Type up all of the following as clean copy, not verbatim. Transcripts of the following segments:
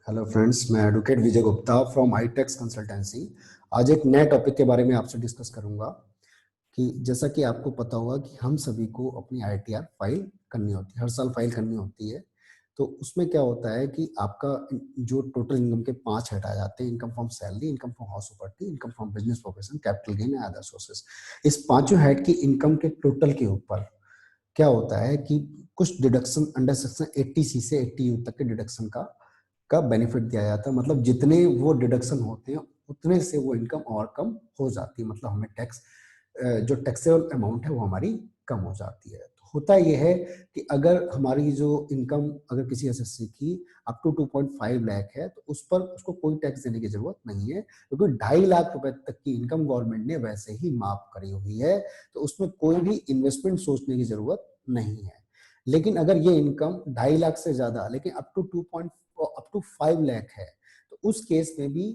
Hello friends, मैं advocate Vijay Gupta from ITX consultancy. आज एक नए टॉपिक के बारे में आपसे डिस्कस करूंगा कि जैसा कि आपको पता होगा कि हम सभी को अपनी आईटीआर फाइल करनी होती है, हर साल फाइल करनी होती है। तो उसमें क्या होता है कि आपका जो टोटल इनकम के 5 हेड आ जाते हैं: income from salary, income from house property, income from business profession, capital gain and other sources. इस पांचों हेड की इनकम के टोटल के ऊपर क्या होता है कि कुछ डिडक्शन अंडर सेक्शन 80C से 80U तक के डिडक्शन का बेनिफिट दिया जाता है। मतलब जितने वो डिडक्शन होते हैं उतने से वो इनकम और कम हो जाती है। मतलब हमें टैक्स जो टैक्सेबल अमाउंट है वो हमारी कम हो जाती है। तो होता यह है कि अगर हमारी जो इनकम अगर किसी एसएससी की अप टू 2.5 लाख है तो उस पर उसको कोई टैक्स देने की जरूरत नहीं है, क्योंकि 2.5 लाख रुपए तक की इनकम गवर्नमेंट ने वैसे ही माफ करी हुई है। तो उसमें कोई भी इन्वेस्टमेंट सोचने की जरूरत नहीं है। लेकिन अगर ये इनकम 2.5 लाख से ज्यादा लेकिन अप टू 5 लाख है तो उस केस में भी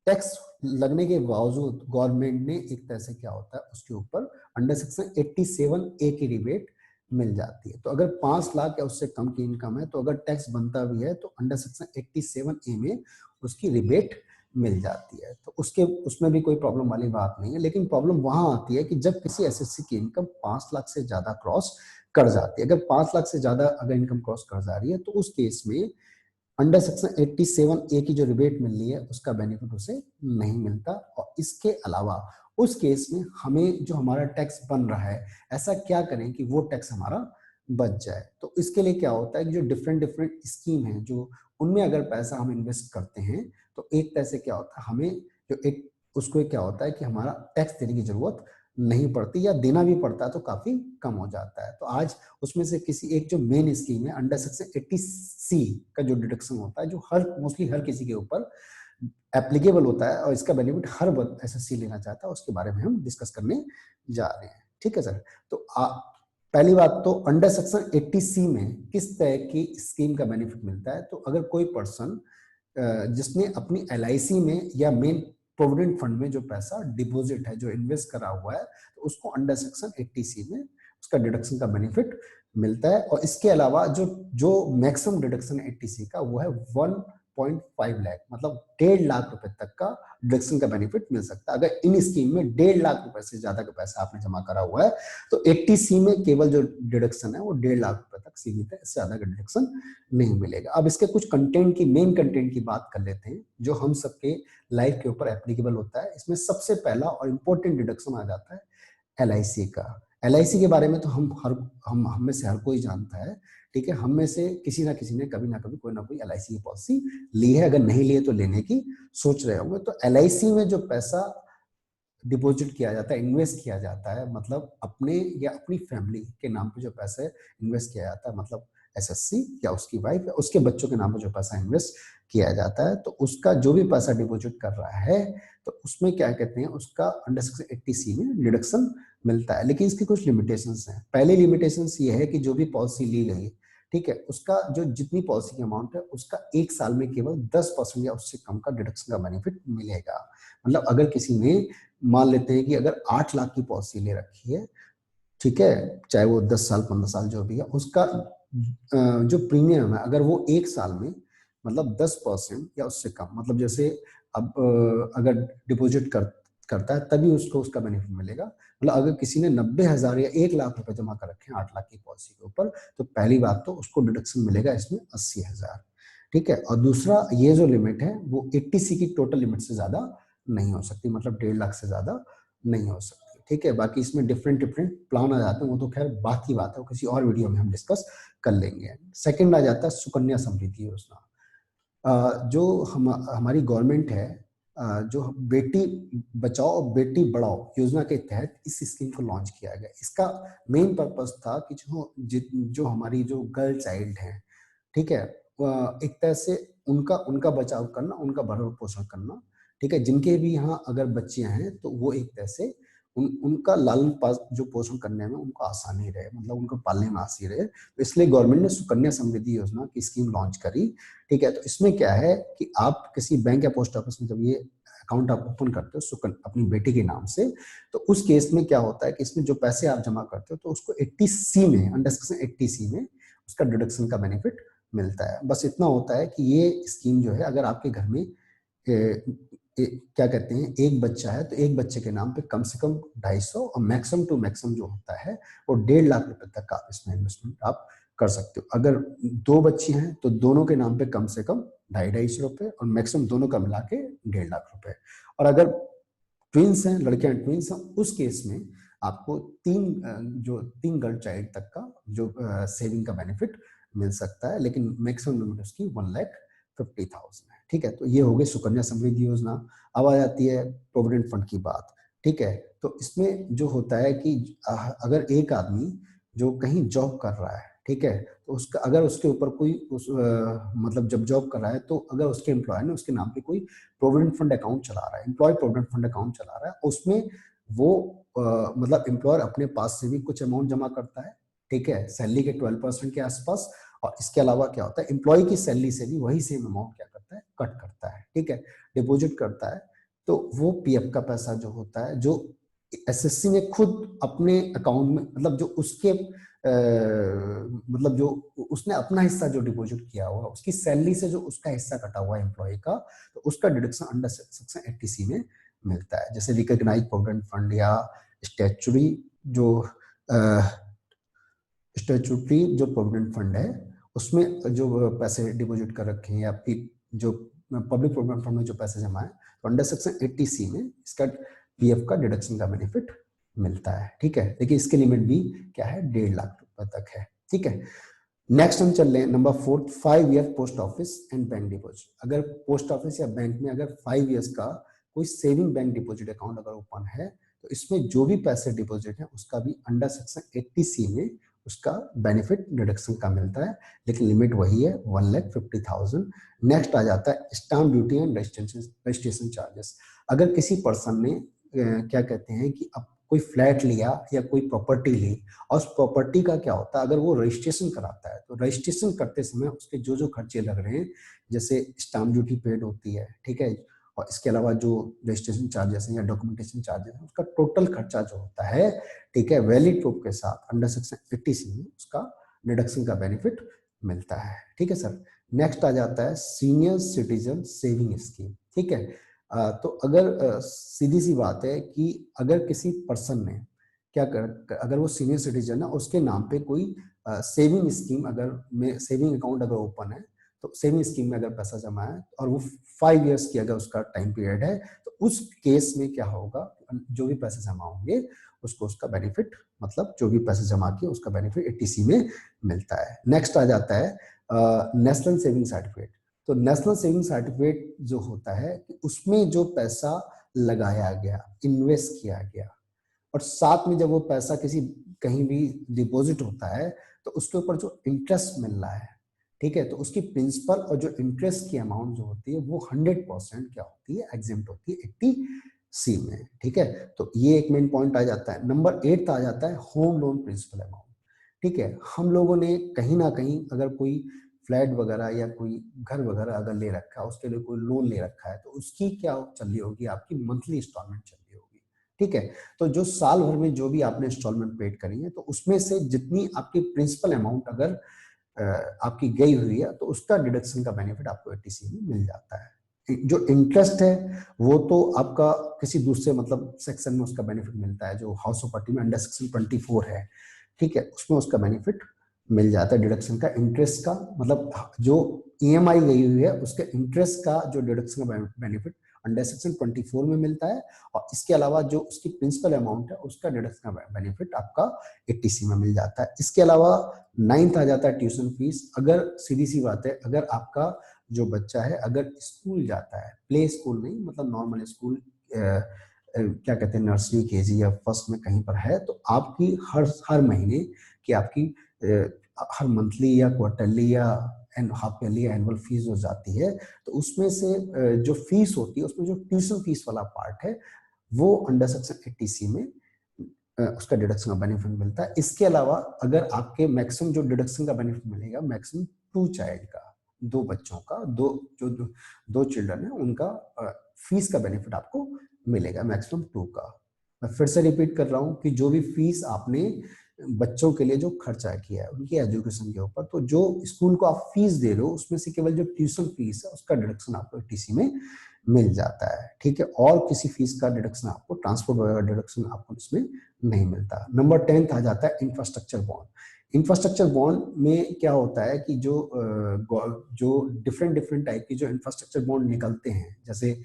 टैक्स लगने के बावजूद गवर्नमेंट ने एक तरह से क्या होता है उसके ऊपर अंडर सेक्शन 87A की रिबेट मिल जाती है। तो अगर 5 लाख या उससे कम की इनकम है तो अगर टैक्स बनता भी है तो अंडर सेक्शन 87A में उसकी रिबेट मिल जाती है। तो उसमें भी कोई प्रॉब्लम वाली बात नहीं है। लेकिन प्रॉब्लम वहां आती है कि जब किसी एसएससी की इनकम 5 लाख से ज्यादा क्रॉस कर जाती है। अगर 5 लाख से ज्यादा अगर इनकम क्रॉस कर जा रही है तो उस केस में अंडर सेक्शन 87A की जो रिबेट मिल रही है उसका बेनिफिट उसे नहीं मिलता। और इसके अलावा उस केस में हमें जो हमारा टैक्स बन रहा है ऐसा क्या करें कि वो टैक्स हमारा बच जाए। तो इसके लिए क्या होता है कि जो डिफरेंट डिफरेंट स्कीम है जो उनमें अगर पैसा हम इन्वेस्ट करते हैं तो एक तरह से क्या होता है हमें जो एक उसको क्या होता है कि हमारा टैक्स देने की जरूरत नहीं पड़ती, या देना भी पड़ता है तो काफी कम हो जाता है। तो आज उसमें से किसी एक जो मेन स्कीम है अंडर सेक्शन 80C का जो डिडक्शन होता है, जो मोस्टली हर किसी के ऊपर एप्लीकेबल होता है और इसका बेनिफिट हर एसएससी लेना चाहता है, उसके बारे में हम डिस्कस करने जा रहे हैं। ठीक है सर। तो पहली बात तो अंडर सेक्शन 80C में किस तरह की स्कीम का बेनिफिट मिलता है। तो अगर कोई पर्सन जिसने अपनी एलआईसी में या मेन प्रोविडेंट फंड में जो पैसा डिपॉजिट है, जो इन्वेस्ट करा हुआ है, तो उसको अंडर सेक्शन 80C में उसका डिडक्शन का बेनिफिट मिलता है। और इसके अलावा जो जो मैक्सिमम डिडक्शन 80C का वो है 1.5 लाख, मतलब 1.5 लाख रुपए तक का डिडक्शन का बेनिफिट मिल सकता है। अगर इन स्कीम में 1.5 लाख रुपए से ज्यादा का पैसा आपने जमा करा हुआ है तो 80C में केवल जो डिडक्शन है वो 1.5 लाख रुपए तक सीमित है, इससे ज्यादा का डिडक्शन नहीं मिलेगा। अब इसके कुछ कंटेंट की मेन कंटेंट की बात कर लेते हैं जो हम सबके लाइफ के ऊपर एप्लीकेबल होता है। इसमें सबसे पहला और इम्पोर्टेंट डिडक्शन आ जाता है एलआईसी का। एलआईसी के बारे में तो हम में से हर कोई जानता है। ठीक है, हम में से किसी ना किसी ने कभी ना कभी कोई ना कोई एलआईसी की पॉलिसी ली है, अगर नहीं ली है तो लेने की सोच रहे होंगे। तो एलआईसी में जो पैसा डिपॉजिट किया जाता है, इन्वेस्ट किया जाता है, मतलब अपने या अपनी फैमिली के नाम पे जो पैसे इन्वेस्ट किया जाता है, मतलब एसएससी या उसकी वाइफ या उसके बच्चों के नाम पे जो पैसा इन्वेस्ट किया जाता है, तो उसका जो भी पैसा डिपॉजिट कर रहा है तो उसमें क्या कहते हैं उसका अंडर सेक्शन 80C में डिडक्शन मिलता है। लेकिन इसकी कुछ लिमिटेशंस हैं। पहली लिमिटेशंस ये है कि जो भी पॉलिसी ली गई, ठीक है, उसका जो जितनी पॉलिसी की अमाउंट है उसका एक साल में केवल 10% या उससे कम का डिडक्शन का बेनिफिट मिलेगा। मतलब अगर किसी ने मान लेते हैं कि अगर 8 लाख की पॉलिसी ले रखी है, ठीक है, चाहे वो 10 साल 15 साल जो भी है, उसका जो प्रीमियम है अगर वो एक साल में मतलब 10% या उससे कम, मतलब जैसे अब अगर डिपॉजिट करता है तभी उसको उसका बेनिफिट मिलेगा। मतलब अगर किसी ने 90,000 या 1 लाख रुपए जमा कर रखे हैं 8 लाख की पॉलिसी के ऊपर, तो पहली बात तो उसको डिडक्शन मिलेगा इसमें 80,000। ठीक है, और दूसरा ये जो लिमिट है वो 80C की टोटल लिमिट से ज्यादा नहीं हो सकती, मतलब 1.5 लाख से ज्यादा नहीं हो सकती। ठीक है, बाकी इसमें डिफरेंट डिफरेंट प्लान आ जाते हैं, वो तो खैर बात की बात है, वो किसी और वीडियो में हम डिस्कस कर लेंगे। सेकंड आ जाता है सुकन्या समृद्धि योजना। जो हमारी गवर्नमेंट है, जो बेटी बचाओ और बेटी बढ़ाओ योजना के तहत इस स्कीम को लॉन्च किया गया। इसका मेन पर्पस था कि जो हमारी जो गर्ल चाइल्ड है, ठीक है, एक तरह से उनका उनका बचाव करना, उनका भरण पोषण करना। ठीक है, जिनके भी यहाँ अगर बच्चियां हैं तो वो एक तरह से उनका लालन पास जो पोषण करने में उनको आसानी रहे, मतलब उनको पालने में आसानी रहे, तो इसलिए गवर्नमेंट ने सुकन्या समृद्धि योजना की स्कीम लॉन्च करी। ठीक है, तो इसमें क्या है कि आप किसी बैंक या पोस्ट ऑफिस में जब ये अकाउंट आप ओपन करते हो अपनी बेटी के नाम से, तो उस केस में क्या होता है कि इसमें जो पैसे आप जमा करते हो तो उसको 80C में अंडर सेक्शन 80C में उसका डिडक्शन का बेनिफिट मिलता है। बस इतना होता है कि ये स्कीम जो है, अगर आपके घर में क्या कहते हैं एक बच्चा है, तो एक बच्चे के नाम पे कम से कम 250 और मैक्सिमम टू मैक्सिमम जो होता है वो 1.5 लाख रुपए तक का इसमें इन्वेस्टमेंट आप कर सकते हो। अगर 2 बच्ची हैं तो दोनों के नाम पे कम से कम 250 रुपए और मैक्सिमम दोनों का मिला के 1.5 लाख रुपए। और अगर ट्विंस हैं, लड़कियां ट्विंस हैं, उस केस में आपको तीन गर्ल चाइल्ड तक का जो सेविंग का बेनिफिट मिल सकता है, लेकिन मैक्सिमम लिमिट उसकी 1,50,000 है। ठीक है, तो ये हो गई सुकन्या समृद्धि योजना। अब आ जाती है प्रोविडेंट फंड की बात। ठीक है, तो इसमें जो होता है कि अगर एक आदमी जो कहीं जॉब कर रहा है, ठीक है, तो उसका अगर उसके ऊपर कोई मतलब जब जॉब कर रहा है, तो अगर उसके एम्प्लॉयर ने उसके नाम पे कोई प्रोविडेंट फंड अकाउंट चला रहा है, एम्प्लॉय प्रोविडेंट फंड अकाउंट चला रहा है, उसमें वो मतलब एम्प्लॉयर अपने पास से भी कुछ अमाउंट जमा करता है, ठीक है, सैलरी के 12% के आसपास। और इसके अलावा क्या होता है, एम्प्लॉय की सैलरी से भी वही सेम अमाउंट क्या करता है, कट करता है, ठीक है, डिपॉजिट करता है। तो वो पीएफ का पैसा जो होता है, जो एसएससी ने खुद अपने अकाउंट में, मतलब जो उसके मतलब जो उसने अपना हिस्सा जो डिपॉजिट किया हुआ, उसकी सैलरी से जो उसका हिस्सा कटा हुआ है एम्प्लॉय का, तो उसका डिडक्शन अंडर सेक्शन 80C में मिलता है। जैसे रिकॉग्नाइज्ड प्रोविडेंट फंड या स्टैट्यूटरी जो स्टैट्यूटरी जो प्रोविडेंट फंड है, उसमें जो पैसे डिपॉजिट कर रखे हैं, या फिर जो पब्लिक प्रोविडेंट फंड में जो पैसे जमा है, तो अंडर सेक्शन 80C में इसका पीएफ का डिडक्शन का बेनिफिट मिलता है। ठीक है, देखिए इसकी लिमिट भी क्या है, 1.5 लाख रुपए तक है। ठीक है, नेक्स्ट हम चल रहे हैं number 4, 5 year post office and bank deposit. अगर पोस्ट ऑफिस या बैंक में अगर 5 ईयर्स का कोई सेविंग बैंक डिपॉजिट अकाउंट अगर ओपन है, तो इसमें जो भी पैसे डिपॉजिट है उसका भी अंडर सेक्शन 80C में उसका बेनिफिट डिडक्शन का मिलता है, लेकिन लिमिट वही है 1,50,000। नेक्स्ट आ जाता है stamp duty and registration charges. अगर किसी पर्सन ने क्या कहते हैं कि अब कोई फ्लैट लिया या कोई प्रॉपर्टी ली, और उस प्रॉपर्टी का क्या होता है, अगर वो रजिस्ट्रेशन कराता है, तो रजिस्ट्रेशन करते समय उसके जो जो खर्चे लग रहे हैं, जैसे स्टाम्प ड्यूटी पेड होती है, ठीक है, और इसके अलावा जो रजिस्ट्रेशन चार्जेस हैं या डॉक्यूमेंटेशन चार्जेस हैं, उसका टोटल खर्चा जो होता है, ठीक है, वैलिड प्रूफ के साथ अंडर सेक्शन 80C में उसका डिडक्शन का बेनिफिट मिलता है। ठीक है सर। नेक्स्ट आ जाता है सीनियर सिटीजन सेविंग स्कीम। ठीक है, तो अगर सीधी सी बात है कि अगर किसी पर्सन ने क्या कर, अगर वो सीनियर सिटीजन है, उसके नाम पे कोई सेविंग स्कीम अगर सेविंग अकाउंट अगर ओपन है, तो सेविंग स्कीम में अगर पैसा जमा है और वो 5 इयर्स की अगर उसका टाइम पीरियड है, तो उस केस में क्या होगा, जो भी पैसे जमा होंगे उसको उसका बेनिफिट, मतलब जो भी पैसे जमा किए उसका बेनिफिट 80C में मिलता है। नेक्स्ट आ जाता है नेशनल सेविंग सर्टिफिकेट। तो नेशनल सेविंग सर्टिफिकेट जो होता है, उसमें जो पैसा लगाया गया, इन्वेस्ट किया गया, और साथ में जब वो पैसा किसी कहीं भी डिपॉजिट होता है, तो उसके ऊपर जो इंटरेस्ट मिल रहा है, ठीक है, तो उसकी प्रिंसिपल और जो इंटरेस्ट की अमाउंट जो होती है वो 100% क्या होती है, एग्जेम्प्ट होती है 80C में। ठीक है, तो ये एक मेन पॉइंट आ जाता है। नंबर 8 आ जाता है होम लोन प्रिंसिपल अमाउंट। ठीक है, हम लोगों ने कहीं ना कहीं अगर कोई फ्लैट वगैरह या कोई घर वगैरह अगर ले रखा है, उसके लिए कोई लोन ले रखा है, तो उसकी क्या चल रही होगी, आपकी मंथली इंस्टॉलमेंट चल रही होगी। ठीक है, तो जो साल भर में जो भी आपने इंस्टॉलमेंट पेड करी है, तो उसमें से जितनी आपकी प्रिंसिपल अमाउंट अगर आपकी गई हुई है, तो उसका डिडक्शन का बेनिफिट आपको 80C में मिल जाता है। जो इंटरेस्ट है वो तो आपका किसी दूसरे मतलब सेक्शन में उसका बेनिफिट मिलता है, जो हाउस प्रॉपर्टी में अंडर सेक्शन 24 है, ठीक है, उसमें उसका बेनिफिट मिल जाता है डिडक्शन का। इंटरेस्ट का मतलब जो ईएमआई गई हुई है उसके इंटरेस्ट का जो डिडक्शन का बेनिफिट अंडर सेक्शन 24 में मिलता है, और इसके अलावा जो उसकी प्रिंसिपल अमाउंट है उसका डिडक्शन का बेनिफिट आपका 80C में मिल जाता है। इसके अलावा 9th आ जाता है ट्यूशन फीस। अगर सीधी सी बात है, अगर आपका जो बच्चा है अगर स्कूल जाता है, प्ले स्कूल नहीं मतलब नॉर्मल स्कूल, क्या कहते हैं नर्सरी केजी या फर्स्ट में कहीं पर है, तो आपकी हर महीने की आपकी हर मंथली या क्वार्टरली या हाफ ईयरली या एनुअल फीस जो जाती है, तो उसमें से जो फीस होती है उसमें जो ट्यूशन फीस वाला पार्ट है वो अंडर सेक्शन 80C में उसका डिडक्शन का बेनिफिट मिलता है। इसके अलावा अगर आपके मैक्सिमम जो डिडक्शन का बेनिफिट मिलेगा, मैक्सिमम 2 चाइल्ड का, 2 बच्चों का, दो चिल्ड्रन है उनका फीस का बेनिफिट आपको मिलेगा मैक्सिमम 2 का। मैं फिर से रिपीट कर रहा हूं कि जो भी फीस आपने बच्चों के लिए जो खर्चा किया है उनकी एजुकेशन के ऊपर, तो जो स्कूल को आप फीस दे रहे हो उसमें से केवल जो ट्यूशन फीस है उसका डिडक्शन आपको टीसी में मिल जाता है, ठीक है। और किसी फीस का डिडक्शन आपको, ट्रांसपोर्ट वगैरह डिडक्शन आपको इसमें नहीं मिलता। नंबर 10 आ जाता है इंफ्रास्ट्रक्चर बॉन्ड। इंफ्रास्ट्रक्चर बॉन्ड में क्या होता है कि जो डिफरेंट डिफरेंट टाइप की जो इंफ्रास्ट्रक्चर बॉन्ड निकलते हैं, जैसे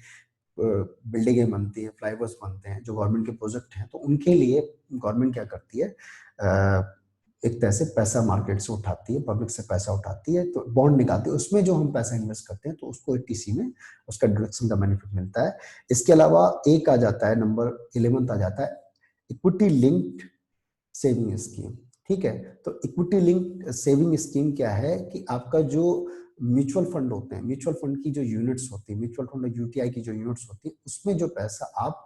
बिल्डिंगें बनती हैं, फ्लाईओवर्स बनते हैं, जो गवर्नमेंट के प्रोजेक्ट हैं, तो उनके लिए गवर्नमेंट क्या करती है, एक तरह से पैसा मार्केट से उठाती है, पब्लिक से पैसा उठाती है, तो बॉन्ड निकालती है, उसमें जो हम पैसा इन्वेस्ट करते हैं तो उसको टीसी में उसका डिडक्शन का बेनिफिट मिलता है। इसके अलावा एक आ जाता है, नंबर 11 आ जाता है इक्विटी लिंक्ड सेविंग स्कीम, ठीक है। तो इक्विटी लिंक सेविंग स्कीम क्या है कि आपका जो म्यूचुअल फंड होते हैं, म्यूचुअल फंड की जो यूनिट्स होती है, म्यूचुअल फंड और यूटीआई की जो यूनिट्स होती है, उसमें जो पैसा आप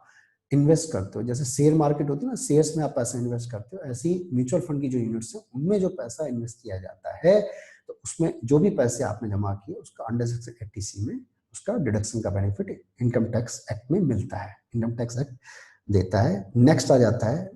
इन्वेस्ट करते हो, जैसे शेयर मार्केट होती है ना, शेयर्स में आप पैसा इन्वेस्ट करते हो, ऐसी म्यूचुअल फंड की जो यूनिट्स है उनमें जो पैसा इन्वेस्ट किया जाता है, तो उसमें जो भी पैसे आपने जमा किए उसका अंडर सेक्शन 80C में उसका डिडक्शन का बेनिफिट इनकम टैक्स एक्ट में मिलता है, इनकम टैक्स एक्ट देता है। नेक्स्ट आ जाता है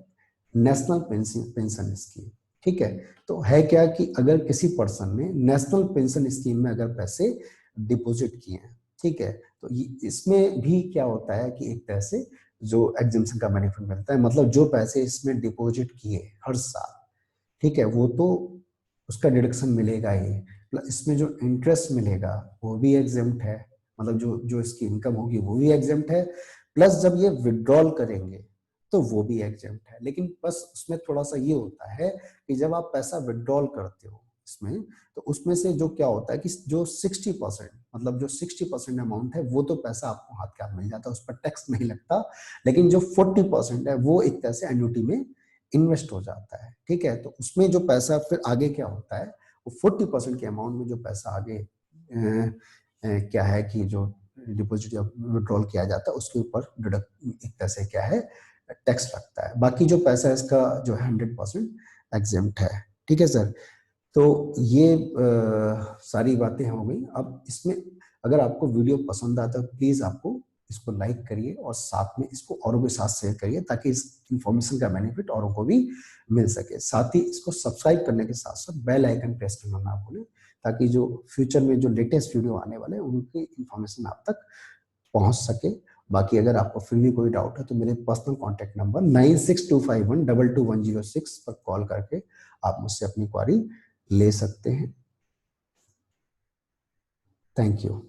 नेशनल पेंशन स्कीम, ठीक है। तो है क्या कि अगर किसी पर्सन ने नेशनल पेंशन स्कीम में अगर पैसे डिपॉजिट किए हैं, ठीक है, तो इसमें भी क्या होता है कि एक तरह से जो एग्जेम्पशन का बेनिफिट मिलता है, मतलब जो पैसे इसमें डिपॉजिट किए हर साल, ठीक है, वो तो उसका डिडक्शन मिलेगा ही, इसमें जो इंटरेस्ट मिलेगा वो भी एग्जेम्प्ट है, मतलब जो जो इसकी इनकम होगी वो भी एग्जेम्प्ट है, प्लस जब ये विड्रॉल करेंगे तो वो भी एग्जेम्प्ट है। लेकिन बस उसमें थोड़ा सा ये होता है कि जब आप पैसा विड्रॉल करते हो इसमें, तो उसमें से जो क्या होता है कि जो 60%, मतलब जो 60% अमाउंट है वो तो पैसा आपको हाथ के हाथ मिल जाता है, उस पर टैक्स नहीं लगता, लेकिन जो 40% है वो एक तरह से एन्युटी में इन्वेस्ट हो जाता है, ठीक है। तो उसमें जो पैसा फिर आगे क्या होता है, वो 40% के अमाउंट में जो पैसा आगे क्या है कि जो डिपॉजिट या विड्रॉल किया जाता है उसके ऊपर डिडक्ट एक तरह से क्या है टैक्स लगता है। बाकी जो पैसा है इसका जो है 100% एग्जेम्प्ट है, ठीक है सर। तो ये सारी बातें हो गई। अब इसमें अगर आपको वीडियो पसंद आता है तो प्लीज आपको इसको लाइक करिए और साथ में इसको औरों के साथ शेयर करिए ताकि इस इंफॉर्मेशन का बेनिफिट औरों को भी मिल सके। साथ ही इसको सब्सक्राइब करने के साथ साथ बेल आइकन प्रेस करना ना भूलें ताकि जो फ्यूचर में जो लेटेस्ट वीडियो आने वाले हैं उनकी इंफॉर्मेशन आप तक पहुंच सके। बाकी अगर आपको फिर भी कोई डाउट है तो मेरे पर्सनल कॉन्टैक्ट नंबर 9625122106 पर कॉल करके आप मुझसे अपनी क्वारी ले सकते हैं। Thank you.